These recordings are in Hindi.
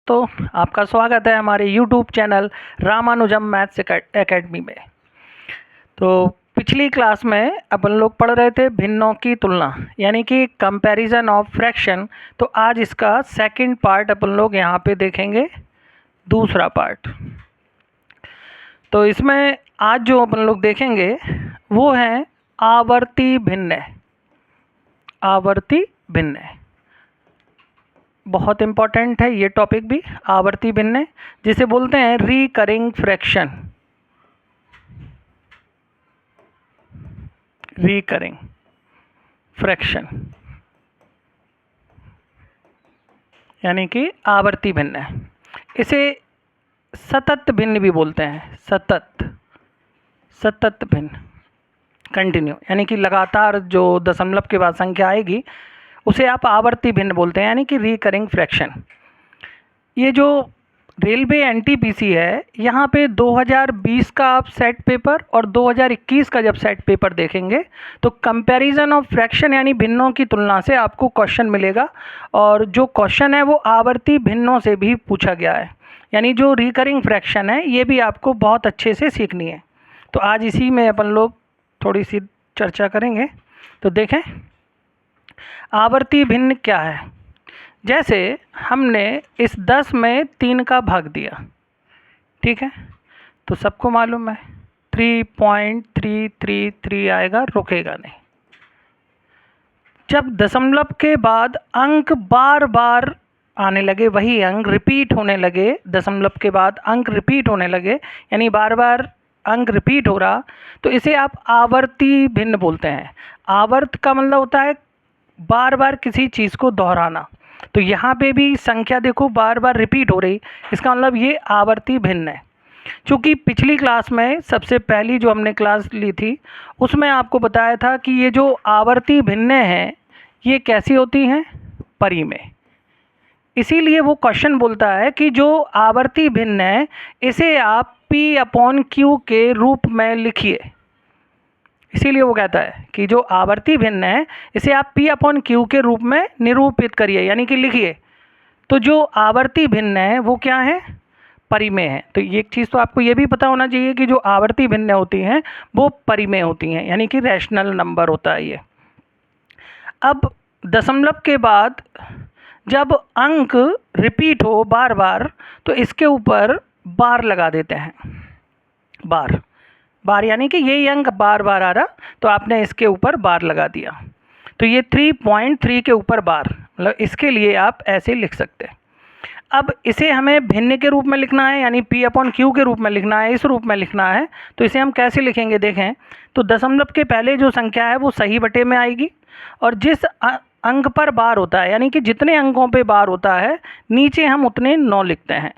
तो आपका स्वागत है हमारे YouTube channel Ramanujan maths academy में। तो पिछली क्लास में अपन लोग पढ़ रहे थे भिन्नों की तुलना यानी कि कंपैरिजन ऑफ फ्रैक्शन। तो आज इसका सेकंड पार्ट अपन लोग यहाँ पे देखेंगे, दूसरा पार्ट। तो इसमें आज जो अपन लोग देखेंगे वो है आवर्ती भिन्न। आवर्ती भिन्न बहुत इम्पॉर्टेंट है ये टॉपिक भी, आवर्ती भिन्न जिसे बोलते हैं रिकरिंग फ्रैक्शन। रिकरिंग फ्रैक्शन यानी कि आवर्ती भिन्न। इसे सतत भिन्न भी बोलते हैं, सतत भिन्न, कंटिन्यू, यानी कि लगातार जो दशमलव के बाद संख्या आएगी उसे आप आवर्ती भिन्न बोलते हैं, यानी कि रिकरिंग फ्रैक्शन। ये जो रेलवे एनटीपीसी है, यहाँ पे 2020 का आप सेट पेपर और 2021 का जब सेट पेपर देखेंगे तो कंपैरिजन ऑफ फ्रैक्शन यानी भिन्नों की तुलना से आपको क्वेश्चन मिलेगा। और जो क्वेश्चन है वो आवर्ती भिन्नों से भी पूछा गया है, यानी जो रिकरिंग फ्रैक्शन है ये भी आपको बहुत अच्छे से सीखनी है। तो आज इसी में अपन लोग थोड़ी सी चर्चा करेंगे। तो देखें आवर्ती भिन्न क्या है। जैसे हमने इस 10 में 3 का भाग दिया, ठीक है, तो सबको मालूम है 3.333 आएगा, रुकेगा नहीं। जब दशमलव के बाद अंक बार बार आने लगे, वही अंक रिपीट होने लगे, दशमलव के बाद अंक रिपीट होने लगे यानी बार बार अंक रिपीट हो रहा, तो इसे आप आवर्ती भिन्न बोलते हैं। आवर्त का मतलब होता है बार बार किसी चीज़ को दोहराना। तो यहाँ पे भी संख्या देखो बार बार रिपीट हो रही, इसका मतलब ये आवर्ती भिन्न है। क्योंकि पिछली क्लास में सबसे पहली जो हमने क्लास ली थी उसमें आपको बताया था कि ये जो आवर्ती भिन्न हैं ये कैसी होती हैं, परिमेय। इसीलिए वो क्वेश्चन बोलता है कि जो आवर्ती भिन्न है इसे आप P/Q के रूप में लिखिए। इसीलिए वो कहता है कि जो आवर्ती भिन्न है इसे आप P/Q के रूप में निरूपित करिए, यानी कि लिखिए। तो जो आवर्ती भिन्न है वो क्या है, परिमेय है। तो एक चीज़ तो आपको ये भी पता होना चाहिए कि जो आवर्ती भिन्न होती हैं वो परिमेय होती हैं, यानी कि रैशनल नंबर होता है ये। अब दशमलव के बाद जब अंक रिपीट हो बार बार तो इसके ऊपर बार लगा देते हैं। बार यानी कि यही अंक बार बार आ रहा तो आपने इसके ऊपर बार लगा दिया। तो ये 3.3 के ऊपर बार, मतलब इसके लिए आप ऐसे लिख सकते हैं। अब इसे हमें भिन्न के रूप में लिखना है, यानी P/Q के रूप में लिखना है, इस रूप में लिखना है। तो इसे हम कैसे लिखेंगे देखें। तो दशमलव के पहले जो संख्या है वो सही बटे में आएगी, और जिस अंक पर बार होता है यानी कि जितने अंकों पे बार होता है नीचे हम उतने 9 लिखते हैं।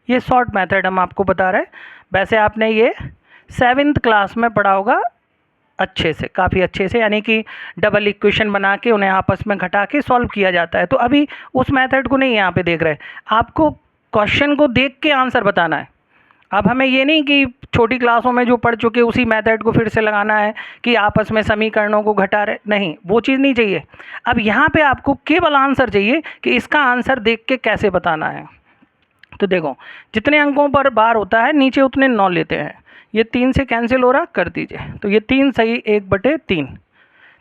ये शॉर्ट मेथड हम आपको बता रहे हैं। वैसे आपने ये 7th क्लास में पढ़ा होगा अच्छे से, काफ़ी अच्छे से, यानी कि डबल इक्वेशन बना के उन्हें आपस में घटा के सॉल्व किया जाता है। तो अभी उस मेथड को नहीं यहाँ पे देख रहे, आपको क्वेश्चन को देख के आंसर बताना है। अब हमें ये नहीं कि छोटी क्लासों में जो पढ़ चुके उसी मेथड को फिर से लगाना है कि आपस में समीकरणों को घटा रहे, नहीं, वो चीज़ नहीं चाहिए। अब यहाँ पे आपको केवल आंसर चाहिए कि इसका आंसर देख के कैसे बताना है। तो देखो जितने अंकों पर बार होता है नीचे उतने 9 लेते हैं। ये 3 से कैंसिल हो रहा, कर दीजिए। तो ये 3 सही 1/3,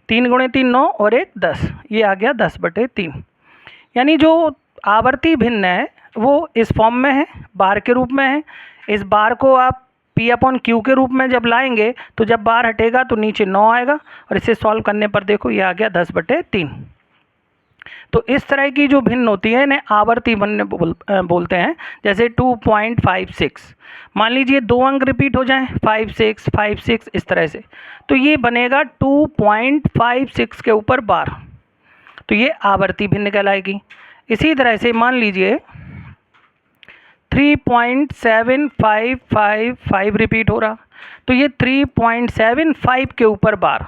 3 × 3 9 और 1 10, ये आ गया 10/3। यानी जो आवर्ती भिन्न है वो इस फॉर्म में है, बार के रूप में है। इस बार को आप P/Q के रूप में जब लाएंगे तो जब बार हटेगा तो नीचे 9 आएगा, और इसे सॉल्व करने पर देखो ये आ गया 10/3। तो इस तरह की जो भिन्न होती है इन्हें आवर्ती भिन्न बोलते हैं। जैसे 2.56, मान लीजिए 2 अंक रिपीट हो जाएं, 5 6 5 6 इस तरह से, तो ये बनेगा 2.56 के ऊपर बार, तो ये आवर्ती भिन्न कहलाएगी। इसी तरह से मान लीजिए 3.7555 रिपीट हो रहा, तो ये 3.75 के ऊपर बार,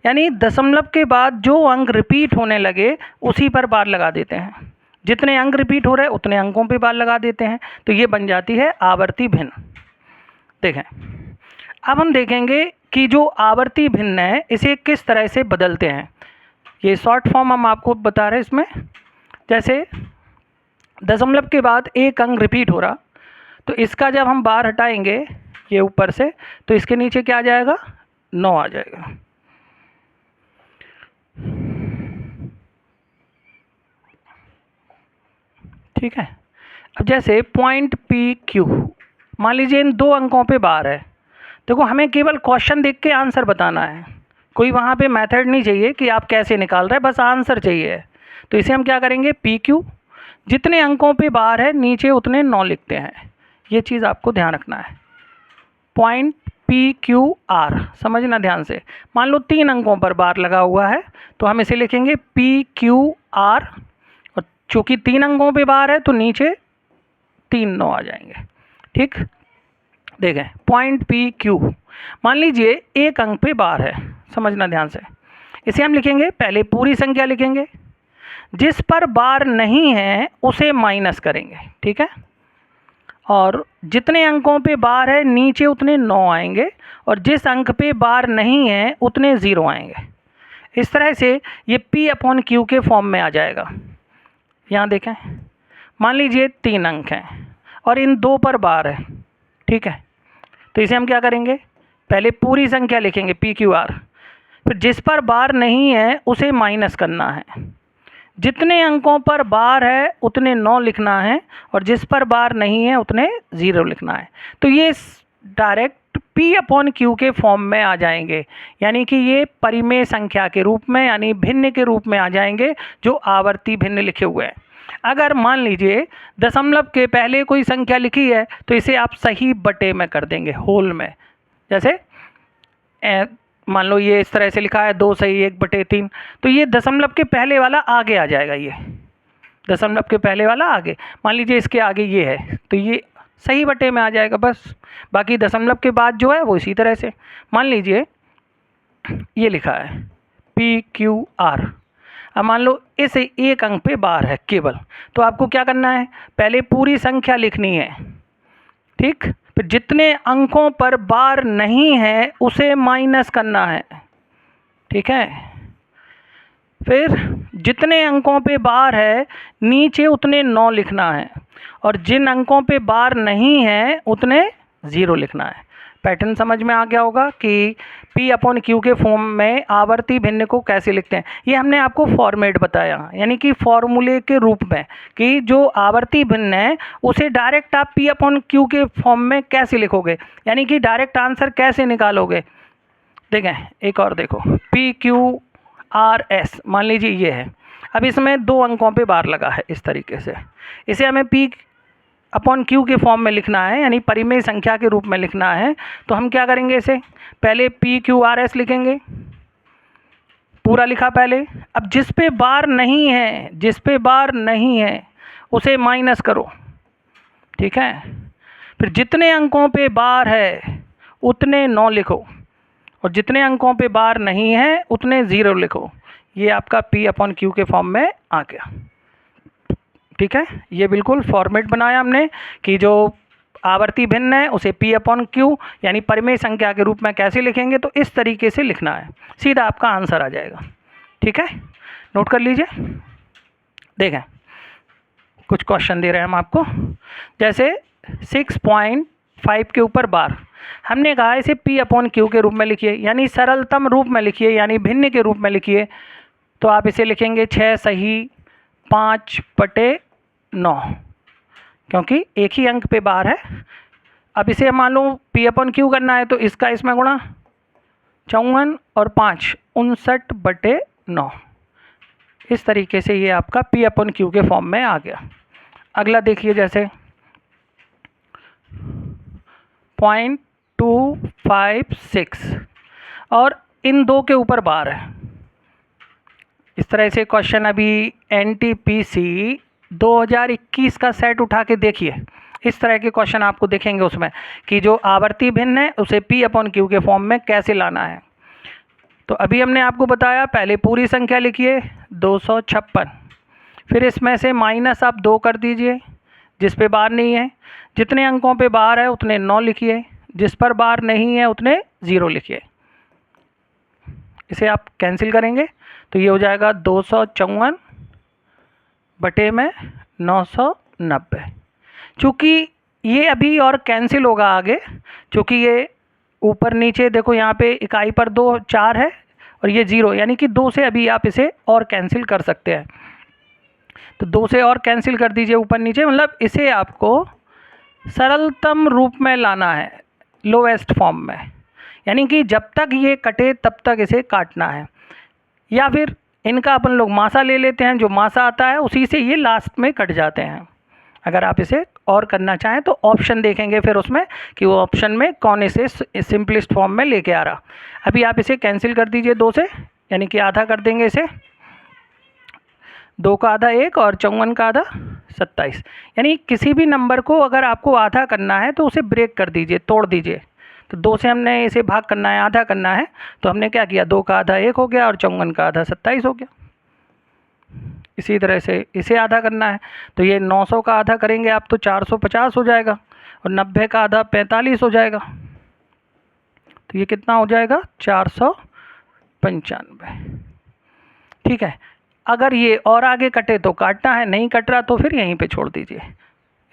यानी दशमलव के बाद जो अंक रिपीट होने लगे उसी पर बार लगा देते हैं। जितने अंक रिपीट हो रहे उतने अंकों पे बार लगा देते हैं, तो ये बन जाती है आवर्ती भिन्न। देखें अब हम देखेंगे कि जो आवर्ती भिन्न है इसे किस तरह से बदलते हैं। ये शॉर्ट फॉर्म हम आपको बता रहे हैं इसमें। जैसे दशमलव के बाद एक अंक रिपीट हो रहा, तो इसका जब हम बार हटाएंगे ये ऊपर से, तो इसके नीचे क्या आ जाएगा, 9 आ जाएगा। ठीक है। अब जैसे पॉइंट पी क्यू, मान लीजिए इन 2 अंकों पे बार है। देखो हमें केवल क्वेश्चन देख के आंसर बताना है, कोई वहाँ पे मेथड नहीं चाहिए कि आप कैसे निकाल रहे हैं, बस आंसर चाहिए। तो इसे हम क्या करेंगे, पी क्यू, जितने अंकों पे बार है नीचे उतने 9 लिखते हैं, ये चीज़ आपको ध्यान रखना है। पॉइंट पी क्यू आर, समझना ध्यान से। मान लो 3 अंकों पर बार लगा हुआ है, तो हम इसे लिखेंगे पी क्यू आर, और चूँकि 3 अंकों पे बार है तो नीचे 3 9 आ जाएंगे। ठीक, देखें पॉइंट पी क्यू, मान लीजिए एक अंक पे बार है, समझना ध्यान से। इसे हम लिखेंगे, पहले पूरी संख्या लिखेंगे, जिस पर बार नहीं है उसे माइनस करेंगे। ठीक है, और जितने अंकों पे बार है नीचे उतने 9 आएंगे, और जिस अंक पे बार नहीं है उतने 0 आएंगे। इस तरह से ये P/Q के फॉर्म में आ जाएगा। यहाँ देखें, मान लीजिए 3 अंक हैं और इन 2 पर बार है। ठीक है, तो इसे हम क्या करेंगे, पहले पूरी संख्या लिखेंगे PQR, फिर जिस पर बार नहीं है उसे माइनस करना है, जितने अंकों पर बार है उतने 9 लिखना है, और जिस पर बार नहीं है उतने 0 लिखना है। तो ये डायरेक्ट P/Q के फॉर्म में आ जाएंगे, यानी कि ये परिमेय संख्या के रूप में, यानी भिन्न के रूप में आ जाएंगे, जो आवर्ती भिन्न लिखे हुए हैं। अगर मान लीजिए दशमलव के पहले कोई संख्या लिखी है तो इसे आप सही बटे में कर देंगे, होल में। जैसे मान लो ये इस तरह से लिखा है 2 सही 1/3, तो ये दशमलव के पहले वाला आगे आ जाएगा, ये दशमलव के पहले वाला आगे। मान लीजिए इसके आगे ये है तो ये सही बटे में आ जाएगा बस। बाकी दशमलव के बाद जो है वो इसी तरह से, मान लीजिए ये लिखा है PQR। अब मान लो इस एक अंक पे बार है केवल, तो आपको क्या करना है, पहले पूरी संख्या लिखनी है। ठीक, फिर जितने अंकों पर बार नहीं है उसे माइनस करना है। ठीक है, फिर जितने अंकों पे बार है नीचे उतने 9 लिखना है, और जिन अंकों पे बार नहीं है उतने 0 लिखना है। पैटर्न समझ में आ गया होगा कि P/Q के फॉर्म में आवर्ती भिन्न को कैसे लिखते हैं। ये हमने आपको फॉर्मेट बताया, यानी कि फॉर्मूले के रूप में, कि जो आवर्ती भिन्न है उसे डायरेक्ट आप P/Q के फॉर्म में कैसे लिखोगे, यानी कि डायरेक्ट आंसर कैसे निकालोगे। देखें एक और देखो, PQRS, मान लीजिए ये है। अब इसमें 2 अंकों पे बार लगा है इस तरीके से, इसे हमें P/Q के फॉर्म में लिखना है, यानी परिमेय संख्या के रूप में लिखना है। तो हम क्या करेंगे, इसे पहले PQRS लिखेंगे, पूरा लिखा पहले। अब जिस पे बार नहीं है, जिस पे बार नहीं है उसे माइनस करो। ठीक है, फिर जितने अंकों पे बार है उतने 9 लिखो, और जितने अंकों पे बार नहीं है उतने 0 लिखो। ये आपका P/Q के फॉर्म में आ गया। ठीक है, ये बिल्कुल फॉर्मेट बनाया हमने कि जो आवर्ती भिन्न है उसे P/Q यानी परिमेय संख्या के रूप में कैसे लिखेंगे, तो इस तरीके से लिखना है, सीधा आपका आंसर आ जाएगा। ठीक है, नोट कर लीजिए। देखें कुछ क्वेश्चन दे रहे हैं हम आपको, जैसे 6.5 के ऊपर बार, हमने कहा इसे P/Q के रूप में लिखिए, यानी सरलतम रूप में लिखिए, यानी भिन्न के रूप में लिखिए। तो आप इसे लिखेंगे 6 सही 5/9, क्योंकि एक ही अंक पे बार है। अब इसे मान लो P/Q करना है, तो इसका इसमें गुणा 54 और 5 59/9। इस तरीके से ये आपका P/Q के फॉर्म में आ गया। अगला देखिए, जैसे 0.256 और इन 2 के ऊपर बार है। इस तरह से क्वेश्चन अभी NTPC 2021 का सेट उठा के देखिए, इस तरह के क्वेश्चन आपको देखेंगे उसमें कि जो आवर्ती भिन्न है उसे P/Q के फॉर्म में कैसे लाना है। तो अभी हमने आपको बताया, पहले पूरी संख्या लिखिए 256, फिर इसमें से माइनस आप 2 कर दीजिए जिस पे बार नहीं है, जितने अंकों पे बार है उतने 9 लिखिए, जिस पर बार नहीं है उतने 0 लिखिए। इसे आप कैंसिल करेंगे तो ये हो जाएगा 254 बटे में 900 90। चूँकि ये अभी और कैंसिल होगा आगे, चूँकि ये ऊपर नीचे देखो यहाँ पे इकाई पर 2 4 है और ये 0, यानी कि 2 से अभी आप इसे और कैंसिल कर सकते हैं। तो 2 से और कैंसिल कर दीजिए ऊपर नीचे, मतलब इसे आपको सरलतम रूप में लाना है, लोएस्ट फॉर्म में, यानी कि जब तक ये कटे तब तक इसे काटना है। या फिर इनका अपन लोग मासा ले लेते हैं, जो मासा आता है उसी से ये लास्ट में कट जाते हैं। अगर आप इसे और करना चाहें तो ऑप्शन देखेंगे फिर उसमें कि वो ऑप्शन में कौन इसे सिंपलेस्ट फॉर्म में लेके आ रहा। अभी आप इसे कैंसिल कर दीजिए 2 से, यानी कि आधा कर देंगे इसे, 2 का आधा 1 और 54 का आधा 27। यानी किसी भी नंबर को अगर आपको आधा करना है तो उसे ब्रेक कर दीजिए, तोड़ दीजिए। तो 2 से हमने इसे भाग करना है, आधा करना है, तो हमने क्या किया, 2 का आधा 1 हो गया और 54 का आधा 27 हो गया। इसी तरह से इसे आधा करना है, तो ये 900 का आधा करेंगे आप तो 450 हो जाएगा और 90 का आधा 45 हो जाएगा। तो ये कितना हो जाएगा, 495। ठीक है। अगर ये और आगे कटे तो काटना है, नहीं कट रहा तो फिर यहीं पे छोड़ दीजिए।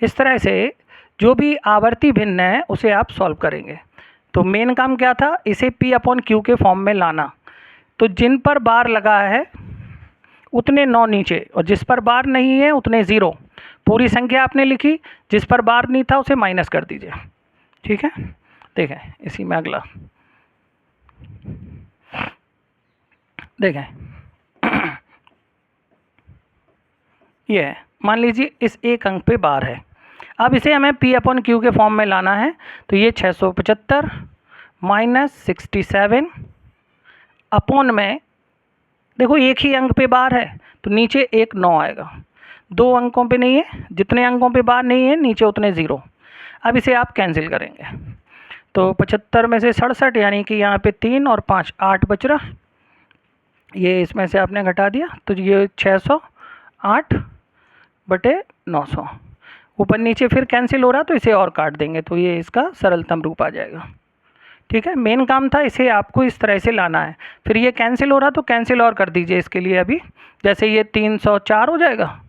इस तरह से जो भी आवर्ती भिन्न है उसे आप सॉल्व करेंगे। तो मेन काम क्या था, इसे P/Q के फॉर्म में लाना। तो जिन पर बार लगा है उतने 9 नीचे और जिस पर बार नहीं है उतने 0। पूरी संख्या आपने लिखी, जिस पर बार नहीं था उसे माइनस कर दीजिए। ठीक है। देखें इसी में अगला देखें, ये है, मान लीजिए इस एक अंक पे बार है। अब इसे हमें P/Q के फॉर्म में लाना है। तो ये 675 माइनस 67 अपॉन में, देखो एक ही अंक पे बार है तो नीचे एक 9 आएगा, 2 अंकों पे नहीं है, जितने अंकों पे बार नहीं है नीचे उतने 0। अब इसे आप कैंसिल करेंगे तो 75 में से 67, यानी कि यहाँ पे 3 और 5 8 बच रहा, ये इसमें से आपने घटा दिया तो ये 608/900। ऊपर नीचे फिर कैंसिल हो रहा तो इसे और काट देंगे तो ये इसका सरलतम रूप आ जाएगा। ठीक है। मेन काम था इसे आपको इस तरह से लाना है। फिर ये कैंसिल हो रहा तो कैंसिल और कर दीजिए इसके लिए अभी, जैसे ये 304 हो जाएगा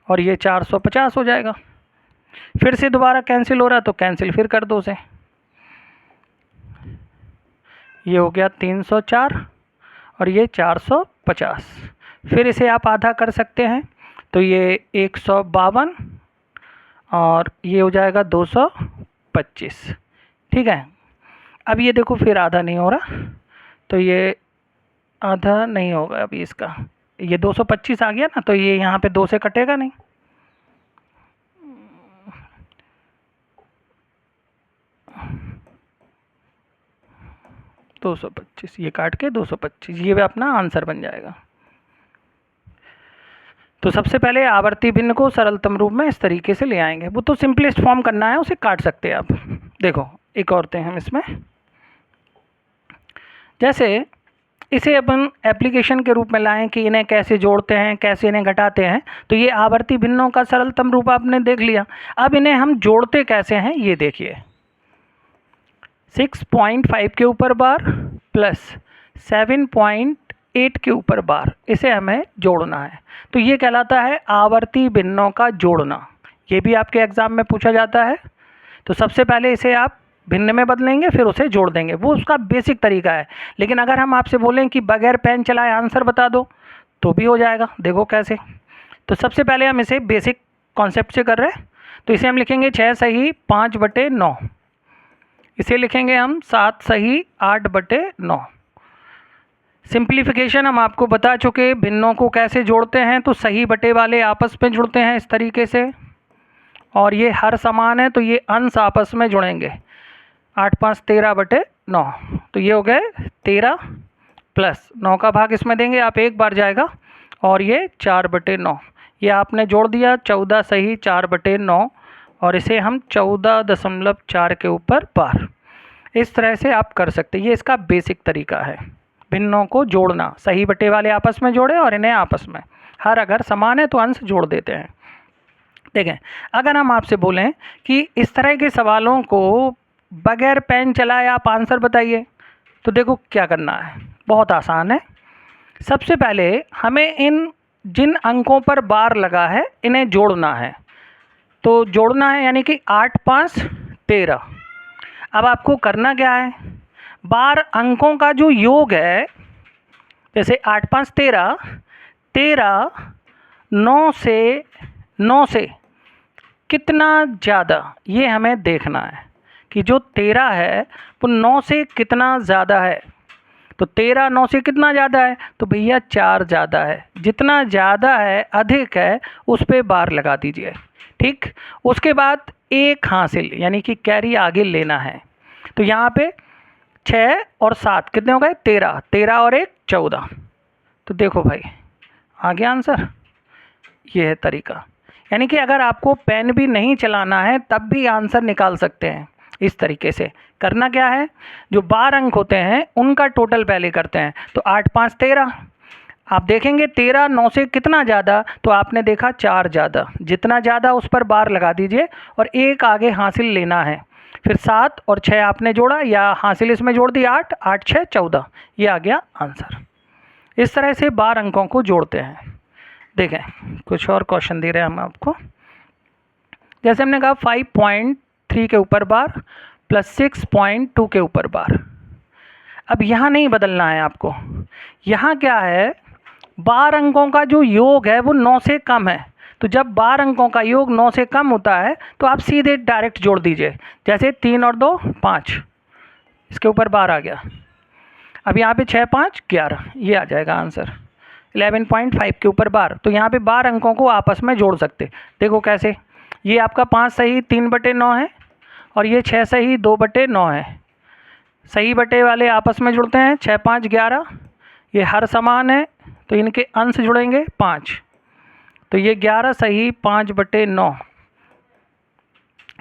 और ये 450 हो जाएगा। फिर से दोबारा कैंसिल हो रहा तो कैंसिल फिर कर दो उसे, ये हो गया 304 और ये 450। फिर इसे आप आधा कर सकते हैं तो ये 152 और ये हो जाएगा 225। ठीक है। अब ये देखो फिर आधा नहीं हो रहा तो ये आधा नहीं होगा अभी इसका, ये 225 आ गया ना, तो ये यहाँ पे 2 से कटेगा नहीं। दो 225 ये काट के 225, ये अपना आंसर बन जाएगा। तो सबसे पहले आवर्ती भिन्न को सरलतम रूप में इस तरीके से ले आएंगे। वो तो सिंपलेस्ट फॉर्म करना है, उसे काट सकते हैं आप। देखो एक और थे हम इसमें, जैसे इसे अपन एप्लीकेशन के रूप में लाएं कि इन्हें कैसे जोड़ते हैं, कैसे इन्हें घटाते हैं। तो ये आवर्ती भिन्नों का सरलतम रूप आपने देख लिया। अब इन्हें हम जोड़ते कैसे हैं ये देखिए, 6.5 के ऊपर बार प्लस 7.8 के ऊपर बार, इसे हमें जोड़ना है। तो ये कहलाता है आवर्ती भिन्नों का जोड़ना। ये भी आपके एग्ज़ाम में पूछा जाता है। तो सबसे पहले इसे आप भिन्न में बदलेंगे फिर उसे जोड़ देंगे, वो उसका बेसिक तरीका है। लेकिन अगर हम आपसे बोलें कि बगैर पेन चलाए आंसर बता दो तो भी हो जाएगा। देखो कैसे। तो सबसे पहले हम इसे बेसिक कॉन्सेप्ट से कर रहे हैं। तो इसे हम लिखेंगे 6 सही 5/9, इसे लिखेंगे हम 7 सही 8/9। सिंप्लीफिकेशन हम आपको बता चुके, भिन्नों को कैसे जोड़ते हैं। तो सही बटे वाले आपस में जुड़ते हैं इस तरीके से, और ये हर समान है तो ये अंश आपस में जुड़ेंगे। 8 5 13/9, तो ये हो गए 13 प्लस 9 का भाग इसमें देंगे आप, एक बार जाएगा, और ये 4/9, ये आपने जोड़ दिया 14 सही 4/9, और इसे हम 14.4 के ऊपर बार। इस तरह से आप कर सकते हैं। ये इसका बेसिक तरीका है, भिन्नों को जोड़ना। सही बटे वाले आपस में जोड़े और इन्हें आपस में, हर अगर समान है तो अंश जोड़ देते हैं। देखें, अगर हम आपसे बोलें कि इस तरह के सवालों को बगैर पेन चलाए आप आंसर बताइए, तो देखो क्या करना है, बहुत आसान है। सबसे पहले हमें इन जिन अंकों पर बार लगा है इन्हें जोड़ना है। तो जोड़ना है, यानी कि 8 5 13। अब आपको करना क्या है, बार अंकों का जो योग है, जैसे 8 5 13, 13 9 से कितना ज़्यादा, ये हमें देखना है कि जो 13 है वो 9 से कितना ज़्यादा है। तो 13 9 से कितना ज़्यादा है, तो भैया 4 ज़्यादा है। जितना ज़्यादा है, अधिक है, उस पर बार लगा दीजिए। ठीक, उसके बाद एक हासिल यानी कि कैरी आगे लेना है। तो यहाँ पे 6 और 7 कितने हो गए, 13, 13 और 1 14। तो देखो भाई आ गया आंसर। ये है तरीका, यानी कि अगर आपको पेन भी नहीं चलाना है तब भी आंसर निकाल सकते हैं। इस तरीके से करना क्या है, जो बार अंक होते हैं उनका टोटल पहले करते हैं। तो 8 5 13, आप देखेंगे 13 9 से कितना ज़्यादा, तो आपने देखा 4 ज़्यादा। जितना ज़्यादा उस पर बार लगा दीजिए और एक आगे हासिल लेना है। फिर 7 और 6 आपने जोड़ा या हासिल इसमें जोड़ दी, 8 8 6 14, ये आ गया आंसर। इस तरह से बार अंकों को जोड़ते हैं। देखें कुछ और क्वेश्चन दे रहे हैं हम आपको। जैसे हमने कहा 5.3 के ऊपर बार प्लस 6.2 के ऊपर बार। अब यहाँ नहीं बदलना है आपको, यहाँ क्या है, बार अंकों का जो योग है वो 9 से कम है। तो जब बार अंकों का योग 9 से कम होता है तो आप सीधे डायरेक्ट जोड़ दीजिए। जैसे 3 और 2 5, इसके ऊपर बार आ गया। अब यहाँ पे 6 5 11, ये आ जाएगा आंसर। 11.5 के ऊपर बार। तो यहाँ पे बार अंकों को आपस में जोड़ सकते। देखो कैसे, ये आपका 5 सही 3/9 है और ये 6 सही 2/9 है। सही बटे वाले आपस में जुड़ते हैं, 6 5 11। ये हर समान है तो इनके अंश जुड़ेंगे 5। तो ये 11 सही 5/9।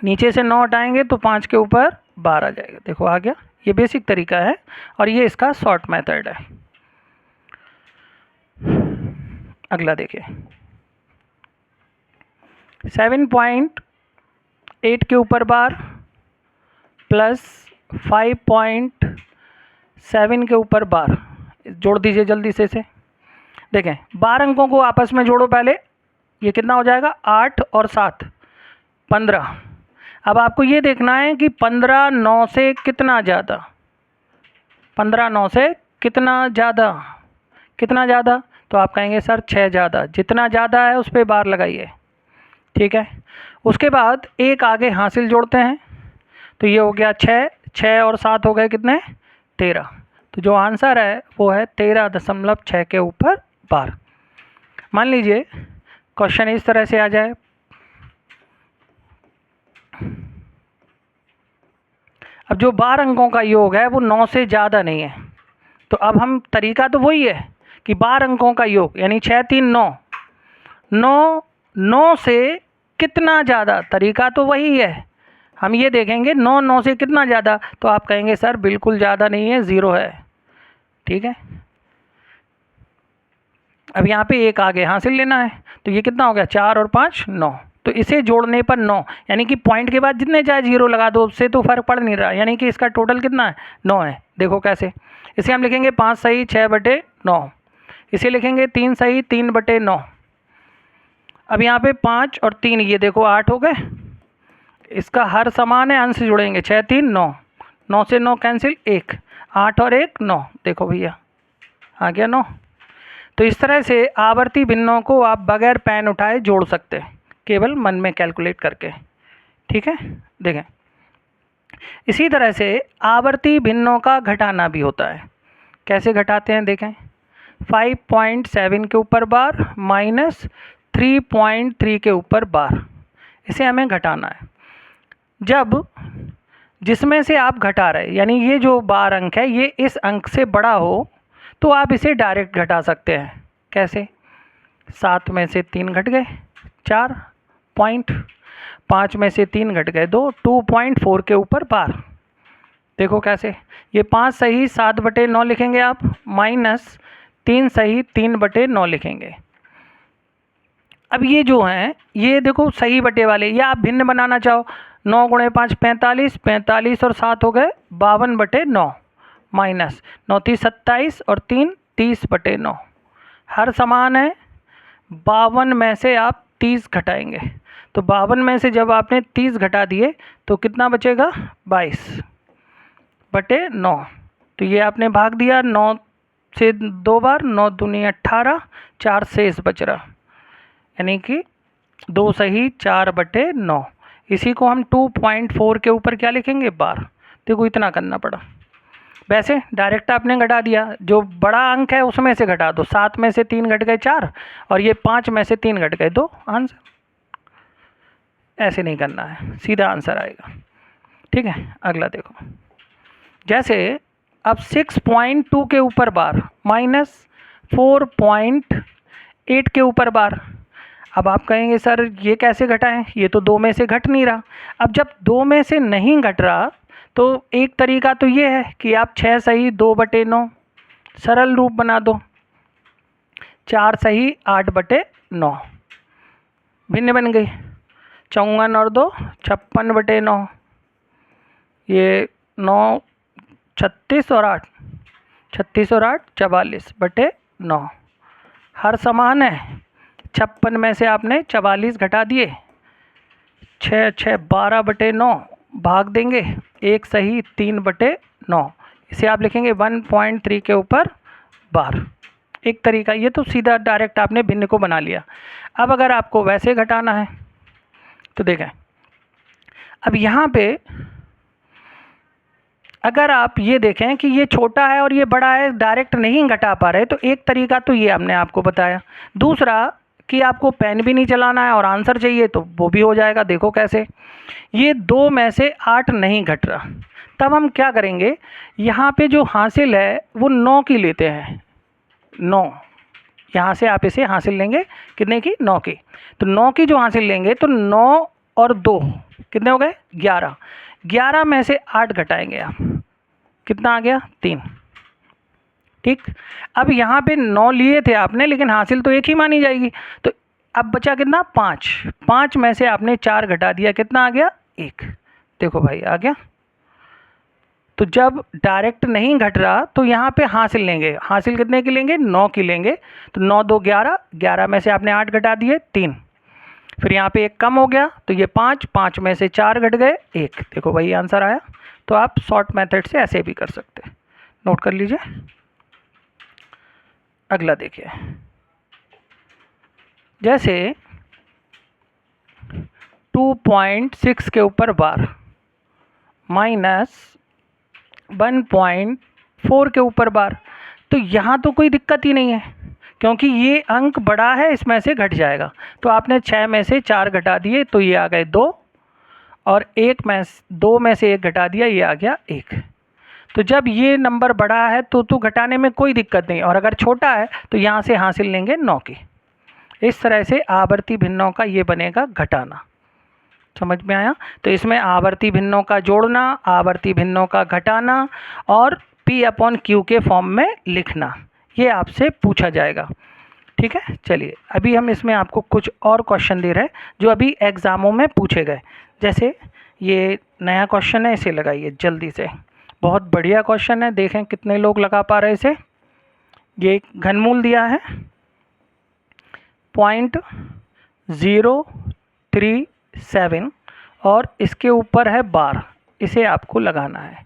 नीचे से 9 हटाएंगे तो 5 के ऊपर बार आ जाएगा। देखो आ गया। ये बेसिक तरीका है और ये इसका शॉर्ट मेथड है। अगला देखिए 7.8 के ऊपर बार प्लस 5.7 के ऊपर बार, जोड़ दीजिए जल्दी से इसे। देखें बार अंकों को आपस में जोड़ो पहले, ये कितना हो जाएगा, 8 और 7 15। अब आपको ये देखना है कि 15 9 से कितना ज़्यादा, 15 9 से कितना ज़्यादा, कितना ज़्यादा, तो आप कहेंगे सर 6 ज़्यादा। जितना ज़्यादा है उस पर बार लगाइए। ठीक है, उसके बाद एक आगे हासिल जोड़ते हैं। तो ये हो गया 6, 6 और 7 हो गए कितने, 13। तो जो आंसर है वो है 13.6 के ऊपर बार। मान लीजिए क्वेश्चन इस तरह से आ जाए, अब जो बार अंकों का योग है वो 9 से ज़्यादा नहीं है। तो अब हम तरीका तो वही है कि बार अंकों का योग यानी 6 3 9, 9 9 से कितना ज़्यादा, तरीका तो वही है। हम ये देखेंगे 9 9 से कितना ज़्यादा, तो आप कहेंगे सर बिल्कुल ज़्यादा नहीं है, 0 है। ठीक है, अब यहाँ पे एक आगे हासिल लेना है। तो ये कितना हो गया, 4 और 5 9। तो इसे जोड़ने पर 9, यानी कि पॉइंट के बाद जितने चाहे 0 लगा दो, उससे तो फ़र्क पड़ नहीं रहा, यानी कि इसका टोटल कितना है, 9 है। देखो कैसे, इसे हम लिखेंगे 5 सही 6/9, इसे लिखेंगे 3 सही 3/9। अब यहाँ पे 5 और 3, ये देखो 8 हो गए। इसका हर समान है, अंश जुड़ेंगे, 6 3 9, 9 से 9 कैंसिल, 1 8 और 1 9। देखो भैया आ गया 9। तो इस तरह से आवर्ती भिन्नों को आप बगैर पेन उठाए जोड़ सकते हैं, केवल मन में कैलकुलेट करके। ठीक है, देखें इसी तरह से आवर्ती भिन्नों का घटाना भी होता है। कैसे घटाते हैं देखें, 5.7 के ऊपर बार माइनस 3.3 के ऊपर बार, इसे हमें घटाना है। जब जिसमें से आप घटा रहे, यानी ये जो बार अंक है ये इस अंक से बड़ा हो, तो आप इसे डायरेक्ट घटा सकते हैं। कैसे, 7 में से 3 घट गए 4 पॉइंट, 5 में से 3 घट गए 2, 2.4 के ऊपर बार। देखो कैसे, ये 5 सही 7/9 लिखेंगे आप, माइनस 3 सही 3/9 लिखेंगे। अब ये जो हैं ये देखो सही बटे वाले, या आप भिन्न बनाना चाहो, 9 × 5 45, 45 और 7 हो गए 52/9, माइनस 9 3 27 और 3 30/9। हर समान है, 52 में से आप 30 घटाएंगे तो 52 में से जब आपने 30 घटा दिए तो कितना बचेगा 22/9। तो ये आपने भाग दिया 9 से 2 बार, 9 दूनी 18, 4 शेष बच रहा, यानी कि 2 सही 4/9। इसी को हम 2.4 के ऊपर क्या लिखेंगे बार। देखो इतना करना पड़ा। वैसे डायरेक्ट आपने घटा दिया, जो बड़ा अंक है उसमें से घटा दो। 7 में से 3 घट गए 4, और ये 5 में से 3 घट गए 2, आंसर। ऐसे नहीं करना है, सीधा आंसर आएगा। ठीक है, अगला देखो। जैसे अब 6.2 के ऊपर बार माइनस 4.8 के ऊपर बार। अब आप कहेंगे सर ये कैसे घटाएं, ये तो 2 में से घट नहीं रहा। अब जब 2 में से नहीं घट रहा तो एक तरीका तो ये है कि आप 6 सही 2/9 सरल रूप बना दो, 4 सही 8/9 भिन्न बन गई। 54 और 2 56/9, ये 9 36 और 8 44/9। हर समान है। 56 में से आपने 44 घटा दिए, 6 6 12/9 भाग देंगे, 1 सही 3/9। इसे आप लिखेंगे 1.3 के ऊपर बार। एक तरीका ये तो सीधा डायरेक्ट आपने भिन्न को बना लिया। अब अगर आपको वैसे घटाना है तो देखें, अब यहाँ पे अगर आप ये देखें कि ये छोटा है और ये बड़ा है, डायरेक्ट नहीं घटा पा रहे, तो एक तरीका तो ये हमने आपको बताया। दूसरा कि आपको पेन भी नहीं चलाना है और आंसर चाहिए तो वो भी हो जाएगा। देखो कैसे, ये 2 में से 8 नहीं घट रहा, तब हम क्या करेंगे, यहाँ पे जो हासिल है वो 9 की लेते हैं। 9 यहाँ से आप इसे हासिल लेंगे कितने की, 9 की। तो 9 की जो हासिल लेंगे तो 9 और 2 कितने हो गए 11। 11 में से 8 घटाएंगे आप, कितना आ गया 3। ठीक, अब यहाँ पे 9 लिए थे आपने, लेकिन हासिल तो एक ही मानी जाएगी। तो अब बचा कितना 5। 5 में से आपने 4 घटा दिया, कितना आ गया 1। देखो भाई आ गया। तो जब डायरेक्ट नहीं घट रहा तो यहाँ पे हासिल लेंगे। हासिल कितने की लेंगे, 9 की लेंगे। तो 9 2 11, 11 में से आपने 8 घटा दिए 3। फिर यहाँ पे 1 कम हो गया तो ये 5, 5 में से 4 घट गए 1। देखो भाई आंसर आया। तो आप शॉर्ट मेथड से ऐसे भी कर सकते हैं, नोट कर लीजिए। अगला देखिए, जैसे 2.6 के ऊपर बार माइनस 1.4 के ऊपर बार। तो यहाँ तो कोई दिक्कत ही नहीं है, क्योंकि ये अंक बड़ा है, इसमें से घट जाएगा। तो आपने 6 में से 4 घटा दिए तो ये आ गए 2, और 2 में से 1 घटा दिया, ये आ गया 1। तो जब ये नंबर बड़ा है तो घटाने में कोई दिक्कत नहीं, और अगर छोटा है तो यहाँ से हासिल लेंगे 9 की। इस तरह से आवर्ती भिन्नों का ये बनेगा घटाना। समझ में आया। तो इसमें आवर्ती भिन्नों का जोड़ना, आवर्ती भिन्नों का घटाना और P/Q के फॉर्म में लिखना, ये आपसे पूछा जाएगा। ठीक है, चलिए अभी हम इसमें आपको कुछ और क्वेश्चन दे रहे हैं जो अभी एग्ज़ामों में पूछे गए। जैसे ये नया क्वेश्चन है, इसे लगाइए जल्दी से। बहुत बढ़िया क्वेश्चन है, देखें कितने लोग लगा पा रहे इसे। ये घनमूल दिया है 0.037 और इसके ऊपर है बार, इसे आपको लगाना है।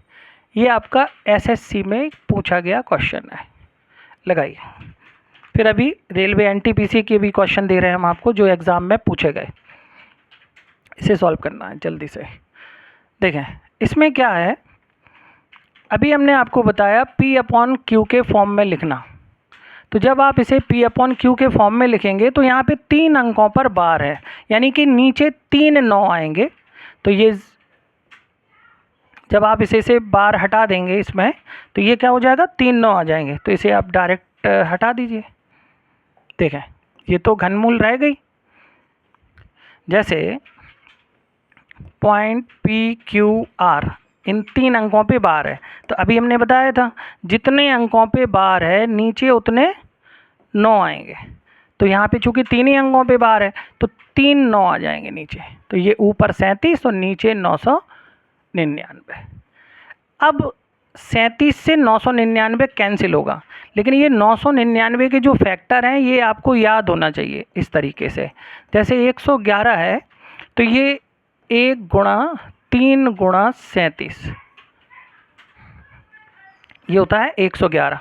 ये आपका SSC में पूछा गया क्वेश्चन है, लगाइए। फिर अभी रेलवे NTPC के भी क्वेश्चन दे रहे हैं हम आपको जो एग्ज़ाम में पूछे गए, इसे सॉल्व करना है जल्दी से। देखें इसमें क्या है, अभी हमने आपको बताया P/Q के फॉर्म में लिखना। तो जब आप इसे P/Q के फॉर्म में लिखेंगे तो यहाँ पे 3 अंकों पर बार है, यानी कि नीचे 3 9 आएंगे। तो ये जब आप इसे से बार हटा देंगे इसमें तो ये क्या हो जाएगा, 3 9 आ जाएंगे। तो इसे आप डायरेक्ट हटा दीजिए। देखें ये तो घनमूल रह गई। जैसे पॉइंट PQR इन 3 अंकों पे बार है, तो अभी हमने बताया था जितने अंकों पे बार है नीचे उतने 9 आएंगे। तो यहाँ पे चूँकि 3 ही अंकों पे बार है तो 3 9 आ जाएंगे नीचे। तो ये ऊपर 37 और नीचे 999। अब 37 से 999 कैंसिल होगा, लेकिन ये 999 के जो फैक्टर हैं ये आपको याद होना चाहिए इस तरीके से। जैसे 111 है तो ये 1 गुणा 3 गुणा 37, ये होता है 111।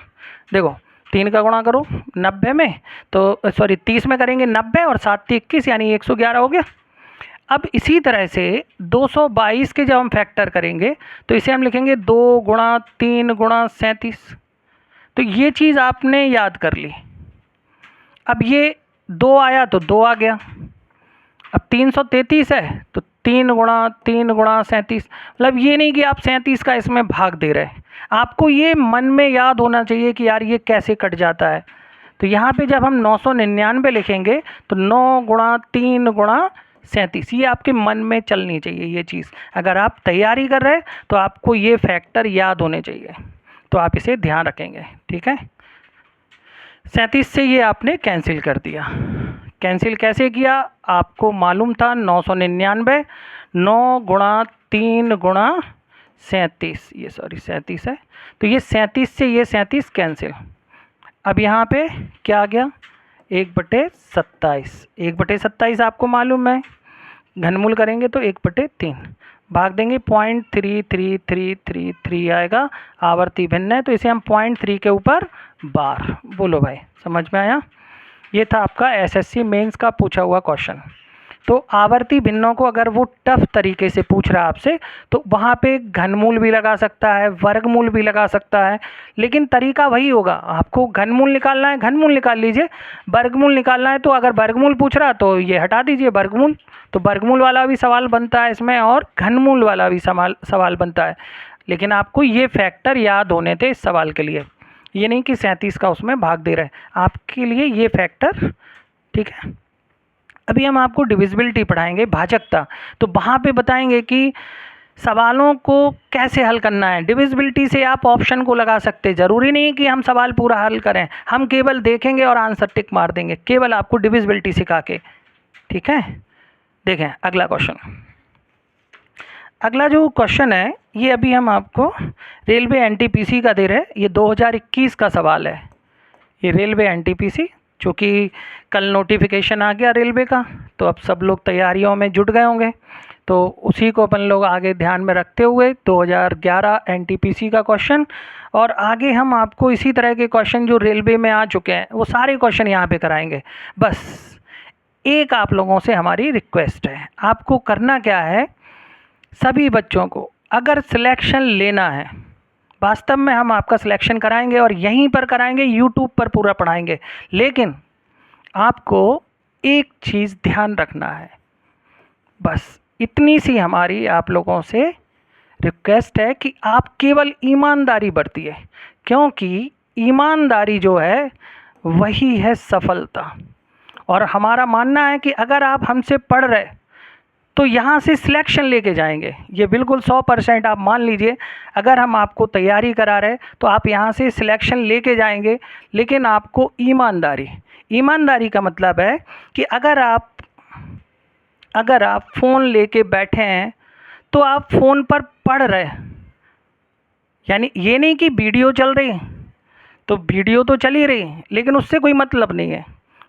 देखो 3 का गुणा करो 90 में, तो सॉरी 30 में करेंगे 90 और 7 21 यानी 111 हो गया। अब इसी तरह से 222 के जब हम फैक्टर करेंगे तो इसे हम लिखेंगे 2 गुणा 3 गुणा 37। तो ये चीज़ आपने याद कर ली। अब ये 2 आया तो 2 आ गया। अब 333 है तो 3 गुणा 3 गुणा 37। मतलब ये नहीं कि आप 37 का इसमें भाग दे रहे हैं, आपको ये मन में याद होना चाहिए कि यार ये कैसे कट जाता है। तो यहाँ पे जब हम 999 लिखेंगे तो 9 गुणा 3 गुणा 37, ये आपके मन में चलनी चाहिए ये चीज़। अगर आप तैयारी कर रहे हैं तो आपको ये फैक्टर याद होने चाहिए, तो आप इसे ध्यान रखेंगे। ठीक है, 37 से ये आपने कैंसिल कर दिया। कैंसिल कैसे किया आपको मालूम था, 999 9 गुणा 3 गुणा 37, ये सॉरी 37 है, तो ये 37 से ये 37 कैंसिल। अब यहाँ पे क्या आ गया 1/27, 1/27 आपको मालूम है, घनमूल करेंगे तो 1/3 भाग देंगे 0.33333 आएगा। आवर्ती भिन्न है तो इसे हम 0.3 के ऊपर बार। बोलो भाई समझ में आया। ये था आपका एसएससी मेंस का पूछा हुआ क्वेश्चन। तो आवर्ती भिन्नों को अगर वो टफ तरीके से पूछ रहा है आपसे तो वहाँ पे घनमूल भी लगा सकता है, वर्गमूल भी लगा सकता है, लेकिन तरीका वही होगा। आपको घनमूल निकालना है घनमूल निकाल लीजिए, वर्गमूल निकालना है तो अगर वर्गमूल पूछ रहा तो ये हटा दीजिए वर्गमूल, तो वर्गमूल वाला भी सवाल बनता है इसमें और घनमूल वाला भी सवाल बनता है। लेकिन आपको ये फैक्टर याद होने थे इस सवाल के लिए, ये नहीं कि 37 का उसमें भाग दे रहे हैं, आपके लिए ये फैक्टर। ठीक है, अभी हम आपको डिविजिबिलिटी पढ़ाएंगे, भाजकता। तो वहाँ पे बताएंगे कि सवालों को कैसे हल करना है। डिविजिबिलिटी से आप ऑप्शन को लगा सकते हैं, ज़रूरी नहीं कि हम सवाल पूरा हल करें, हम केवल देखेंगे और आंसर टिक मार देंगे केवल आपको डिविजिबिलिटी सिखा के। ठीक है, देखें अगला क्वेश्चन। अगला जो क्वेश्चन है ये अभी हम आपको रेलवे एनटीपीसी का दे रहे हैं, ये 2021 का सवाल है। ये रेलवे एनटीपीसी जो कि कल नोटिफिकेशन आ गया रेलवे का, तो अब सब लोग तैयारियों में जुट गए होंगे, तो उसी को अपन लोग आगे ध्यान में रखते हुए 2011 एनटीपीसी का क्वेश्चन, और आगे हम आपको इसी तरह के क्वेश्चन जो रेलवे में आ चुके हैं वो सारे क्वेश्चन यहाँ पे कराएंगे। बस एक आप लोगों से हमारी रिक्वेस्ट है, आपको करना क्या है, सभी बच्चों को अगर सिलेक्शन लेना है, वास्तव में हम आपका सिलेक्शन कराएंगे और यहीं पर कराएंगे, यूट्यूब पर पूरा पढ़ाएंगे, लेकिन आपको एक चीज़ ध्यान रखना है, बस इतनी सी हमारी आप लोगों से रिक्वेस्ट है कि आप केवल ईमानदारी बरतिए, क्योंकि ईमानदारी जो है वही है सफलता। और हमारा मानना है कि अगर आप हमसे पढ़ रहे तो यहाँ से सिलेक्शन लेके जाएंगे, ये बिल्कुल 100% आप मान लीजिए। अगर हम आपको तैयारी करा रहे तो आप यहाँ से सिलेक्शन लेके जाएंगे, लेकिन आपको ईमानदारी का मतलब है कि अगर आप फ़ोन लेके बैठे हैं तो आप फ़ोन पर पढ़ रहे, यानी ये नहीं कि वीडियो चल रही तो वीडियो तो चल ही रही लेकिन उससे कोई मतलब नहीं है,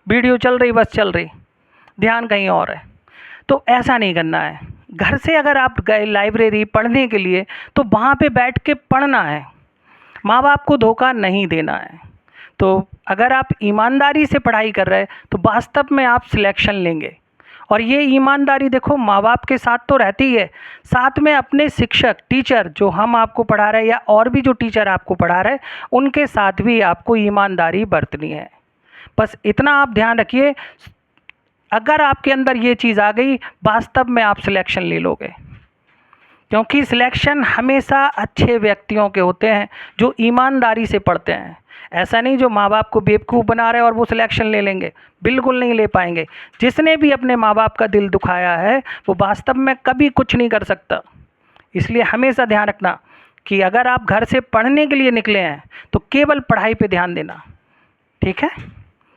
वीडियो चल रही बस चल रही, ध्यान कहीं और है। तो ऐसा नहीं करना है। घर से अगर आप गए लाइब्रेरी पढ़ने के लिए तो वहाँ पे बैठ के पढ़ना है, माँ बाप को धोखा नहीं देना है। तो अगर आप ईमानदारी से पढ़ाई कर रहे हैं तो वास्तव में आप सिलेक्शन लेंगे। और ये ईमानदारी देखो माँ बाप के साथ तो रहती है, साथ में अपने शिक्षक टीचर जो हम आपको पढ़ा रहे हैं या और भी जो टीचर आपको पढ़ा रहे हैं उनके साथ भी आपको ईमानदारी बरतनी है। बस इतना आप ध्यान रखिए, अगर आपके अंदर ये चीज़ आ गई वास्तव में आप सिलेक्शन ले लोगे, क्योंकि सिलेक्शन हमेशा अच्छे व्यक्तियों के होते हैं जो ईमानदारी से पढ़ते हैं। ऐसा नहीं जो माँ बाप को बेवकूफ़ बना रहे और वो सिलेक्शन ले लेंगे, बिल्कुल नहीं ले पाएंगे। जिसने भी अपने माँ बाप का दिल दुखाया है वो वास्तव में कभी कुछ नहीं कर सकता। इसलिए हमेशा ध्यान रखना कि अगर आप घर से पढ़ने के लिए निकले हैं तो केवल पढ़ाई पे ध्यान देना। ठीक है,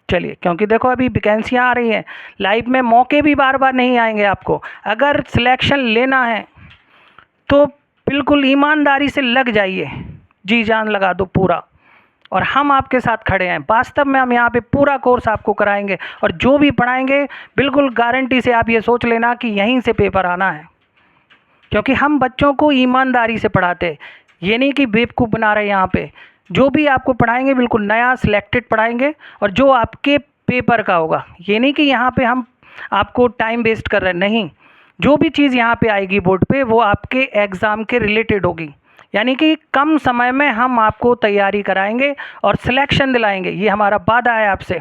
चलिए, क्योंकि देखो अभी वैकेंसियाँ आ रही हैं, लाइफ में मौके भी बार बार नहीं आएंगे आपको। अगर सिलेक्शन लेना है तो बिल्कुल ईमानदारी से लग जाइए, जी जान लगा दो पूरा, और हम आपके साथ खड़े हैं। वास्तव में हम यहाँ पे पूरा कोर्स आपको कराएंगे और जो भी पढ़ाएंगे बिल्कुल गारंटी से आप ये सोच लेना कि यहीं से पेपर आना है, क्योंकि हम बच्चों को ईमानदारी से पढ़ाते हैं। ये नहीं कि बेवकूफ़ बना रहे यहाँ पे। जो भी आपको पढ़ाएंगे बिल्कुल नया सिलेक्टेड पढ़ाएंगे और जो आपके पेपर का होगा। ये नहीं कि यहाँ पे हम आपको टाइम वेस्ट कर रहे हैं, नहीं। जो भी चीज़ यहाँ पे आएगी बोर्ड पे वो आपके एग्ज़ाम के रिलेटेड होगी, यानी कि कम समय में हम आपको तैयारी कराएंगे और सिलेक्शन दिलाएंगे, ये हमारा वादा है आपसे।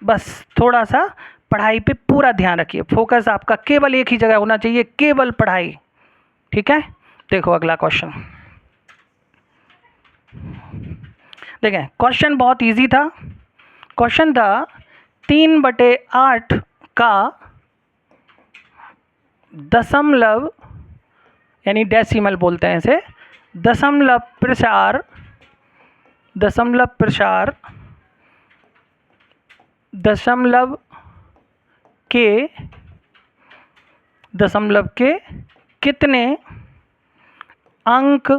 बस थोड़ा सा पढ़ाई पे पूरा ध्यान रखिए, फोकस आपका केवल एक ही जगह होना चाहिए, केवल पढ़ाई। ठीक है, देखो अगला क्वेश्चन। देखें क्वेश्चन बहुत इजी था। क्वेश्चन था 3/8 का दशमलव, यानी डेसिमल बोलते हैं इसे, दशमलव प्रसार दशमलव के कितने अंक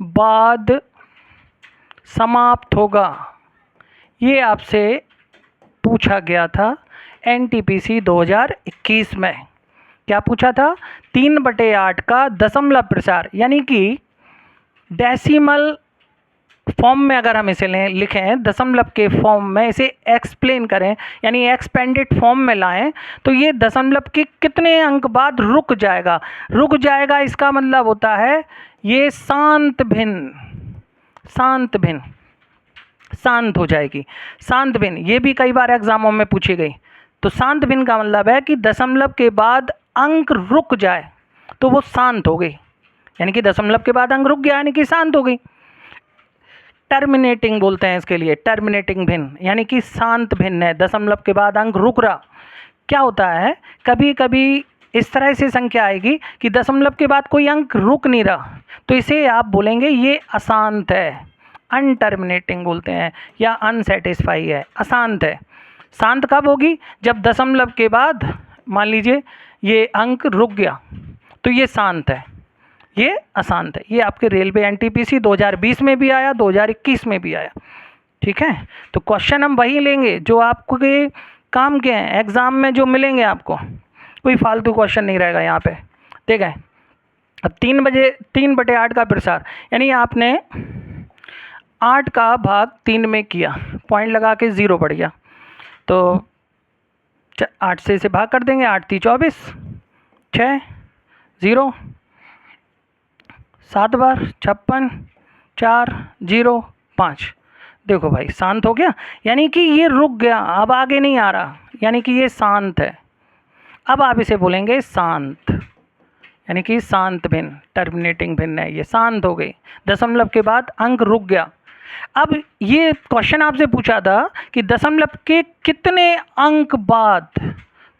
बाद समाप्त होगा, ये आपसे पूछा गया था एनटीपीसी 2021 में। क्या पूछा था? 3/8 का दशमलव प्रसार, यानी कि डेसिमल फॉर्म में अगर हम इसे लिखें, दशमलव के फॉर्म में इसे एक्सप्लेन करें, यानी एक्सपेंडेड फॉर्म में लाएं, तो ये दशमलव के कितने अंक बाद रुक जाएगा। इसका मतलब होता है ये शांत हो जाएगी। शांत भिन्न ये भी कई बार एग्जामों में पूछी गई। तो शांत भिन्न का मतलब है कि दशमलव के बाद अंक रुक जाए तो वो शांत हो गई, यानी कि दशमलव के बाद अंक रुक गया यानी कि शांत हो गई। टर्मिनेटिंग बोलते हैं इसके लिए, टर्मिनेटिंग भिन्न, यानी कि शांत भिन्न है, दशमलव के बाद अंक रुक रहा। क्या होता है, कभी कभी इस तरह से संख्या आएगी कि दशमलव के बाद कोई अंक रुक नहीं रहा, तो इसे आप बोलेंगे ये अशांत है, अनटर्मिनेटिंग बोलते हैं, या अनसेटिस्फाई है, अशांत है। शांत कब होगी? जब दशमलव के बाद मान लीजिए ये अंक रुक गया, तो ये शांत है, ये अशांत है। ये आपके रेलवे एनटीपीसी 2020 में भी आया, 2021 में भी आया। ठीक है, तो क्वेश्चन हम वही लेंगे जो आपको के काम के हैं, एग्जाम में जो मिलेंगे आपको, कोई फालतू क्वेश्चन नहीं रहेगा यहाँ पे। देखें अब 3/8 का प्रसार, यानी आपने 8 का भाग 3 में किया, पॉइंट लगा के 0 बढ़ गया, तो 8 से इसे भाग कर देंगे, 8 × 3 = 24, 6 0 7 बार 56 4 0 5। देखो भाई शांत हो गया, यानी कि ये रुक गया, अब आगे नहीं आ रहा, यानी कि ये शांत है। अब आप इसे बोलेंगे शांत, यानी कि शांत भिन्न, टर्मिनेटिंग भिन्न है, ये शांत हो गई, दशमलव के बाद अंक रुक गया। अब ये क्वेश्चन आपसे पूछा था कि दशमलव के कितने अंक बाद,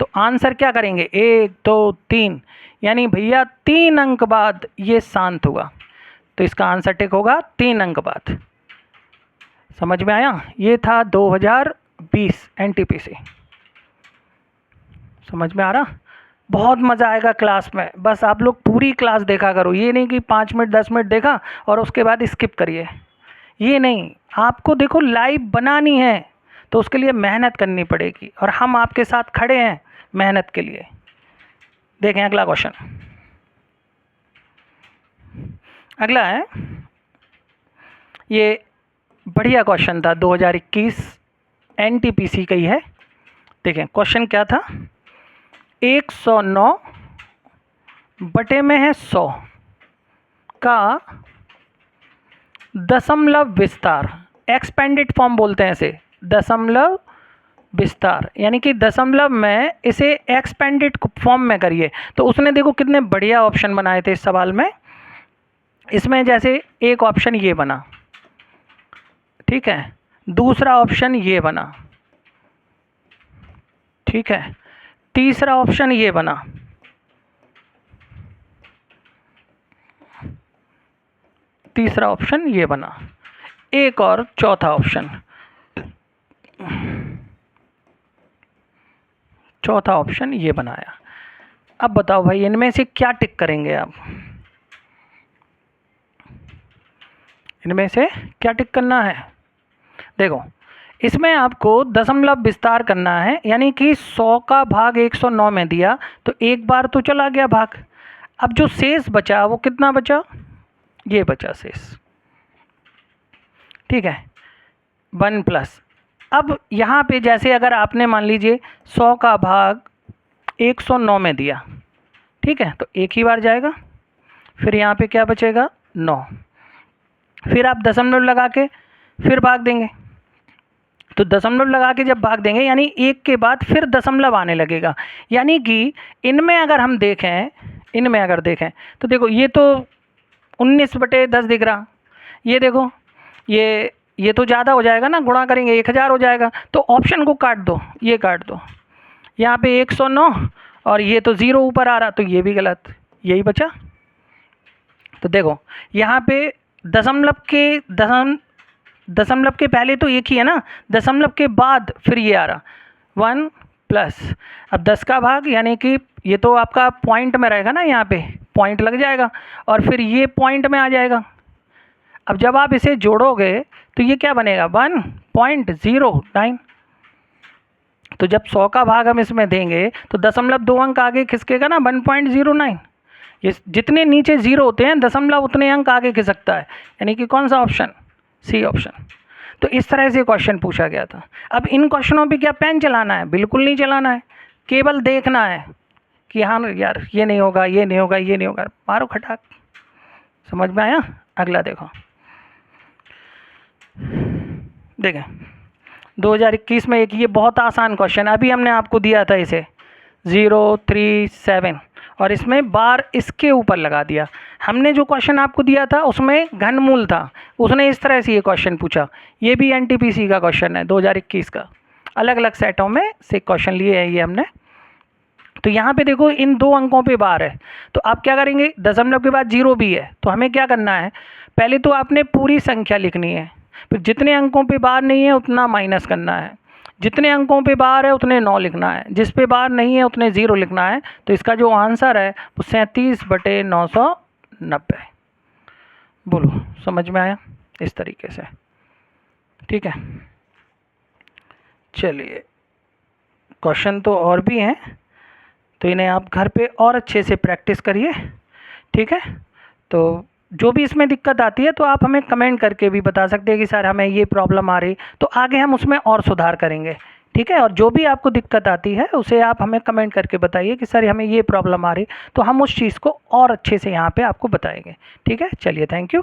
तो आंसर क्या करेंगे? 1 2 3, यानी भैया 3 अंक बाद ये शांत हुआ, तो इसका आंसर टिक होगा 3 अंक बाद। समझ में आया? ये था 2020 एनटीपीसी। समझ में आ रहा? बहुत मज़ा आएगा क्लास में, बस आप लोग पूरी क्लास देखा करो, ये नहीं कि 5 मिनट 10 मिनट देखा और उसके बाद स्किप करिए, ये नहीं। आपको देखो लाइव बनानी है तो उसके लिए मेहनत करनी पड़ेगी, और हम आपके साथ खड़े हैं मेहनत के लिए। देखें अगला क्वेश्चन। अगला है, ये बढ़िया क्वेश्चन था, 2021 एनटीपीसी का ही है। देखें क्वेश्चन क्या था, 109 बटे में है 100 का दशमलव विस्तार, एक्सपेंडेड फॉर्म बोलते हैं इसे, दशमलव विस्तार, यानी कि दशमलव में इसे एक्सपेंडेड फॉर्म में करिए। तो उसने देखो कितने बढ़िया ऑप्शन बनाए थे इस सवाल में। इसमें जैसे एक ऑप्शन ये बना, ठीक है, दूसरा ऑप्शन ये बना, ठीक है, तीसरा ऑप्शन ये बना, तीसरा ऑप्शन ये बना, एक और चौथा ऑप्शन, चौथा ऑप्शन ये बनाया। अब बताओ भाई इनमें से क्या टिक करेंगे आप? इनमें से क्या टिक करना है? देखो, इसमें आपको दशमलव विस्तार करना है, यानी कि 100 का भाग 109 में दिया तो एक बार तो चला गया भाग। अब जो शेष बचा वो कितना बचा? ये बचा शेष, ठीक है, 1 प्लस। अब यहाँ पे जैसे अगर आपने मान लीजिए 100 का भाग 109 में दिया, ठीक है, तो एक ही बार जाएगा, फिर यहाँ पे क्या बचेगा? 9। फिर आप दशमलव लगा के फिर भाग देंगे, तो दशमलव लगा के जब भाग देंगे यानी एक के बाद फिर दशमलव आने लगेगा। यानी कि इनमें अगर हम देखें, इनमें अगर देखें तो देखो ये तो 19/10 दिख रहा, ये देखो ये तो ज़्यादा हो जाएगा ना, गुणा करेंगे 1000 हो जाएगा, तो ऑप्शन को काट दो, ये काट दो, यहाँ पे 109 और ये तो 0 ऊपर आ रहा, तो ये भी गलत, यही बचा। तो देखो यहाँ पे दशमलव के पहले तो एक ही है ना, दशमलव के बाद फिर ये आ रहा 1 प्लस। अब 10 का भाग यानी कि ये तो आपका पॉइंट में रहेगा ना, यहाँ पे पॉइंट लग जाएगा और फिर ये पॉइंट में आ जाएगा। अब जब आप इसे जोड़ोगे तो ये क्या बनेगा? 1.09। तो जब 100 का भाग हम इसमें देंगे तो दशमलव 2 अंक आगे खिसकेगा ना, 1.09। ये जितने नीचे 0 होते हैं दशमलव उतने अंक आगे खिसकता है, यानी कि कौन सा ऑप्शन? C option. तो इस तरह से क्वेश्चन पूछा गया था। अब इन क्वेश्चनों पे क्या पेन चलाना है? बिल्कुल नहीं चलाना है, केवल देखना है कि हाँ यार ये नहीं होगा, ये नहीं होगा, ये नहीं होगा, मारो खटाक। समझ में आया? अगला देखो, देखें 2021 में एक ये बहुत आसान क्वेश्चन, अभी हमने आपको दिया था इसे 037 और इसमें बार इसके ऊपर लगा दिया। हमने जो क्वेश्चन आपको दिया था उसमें घनमूल था, उसने इस तरह से ये क्वेश्चन पूछा। ये भी एनटीपीसी का क्वेश्चन है 2021 का, अलग अलग सेटों में से क्वेश्चन लिए हैं ये हमने। तो यहाँ पे देखो इन 2 अंकों पे बार है, तो आप क्या करेंगे? दशमलव के बाद 0 भी है, तो हमें क्या करना है? पहले तो आपने पूरी संख्या लिखनी है, फिर जितने अंकों पे बार नहीं है उतना माइनस करना है, जितने अंकों पे बार है उतने 9 लिखना है, जिस पे बार नहीं है उतने 0 लिखना है। तो इसका जो आंसर है वो 37/990। बोलो, समझ में आया? इस तरीके से, ठीक है। चलिए, क्वेश्चन तो और भी हैं, तो इन्हें आप घर पे और अच्छे से प्रैक्टिस करिए, ठीक है। तो जो भी इसमें दिक्कत आती है तो आप हमें कमेंट करके भी बता सकते हैं कि सर हमें ये प्रॉब्लम आ रही, तो आगे हम उसमें और सुधार करेंगे, ठीक है। और जो भी आपको दिक्कत आती है उसे आप हमें कमेंट करके बताइए कि सर हमें ये प्रॉब्लम आ रही, तो हम उस चीज़ को और अच्छे से यहाँ पे आपको बताएंगे, ठीक है। चलिए, थैंक यू।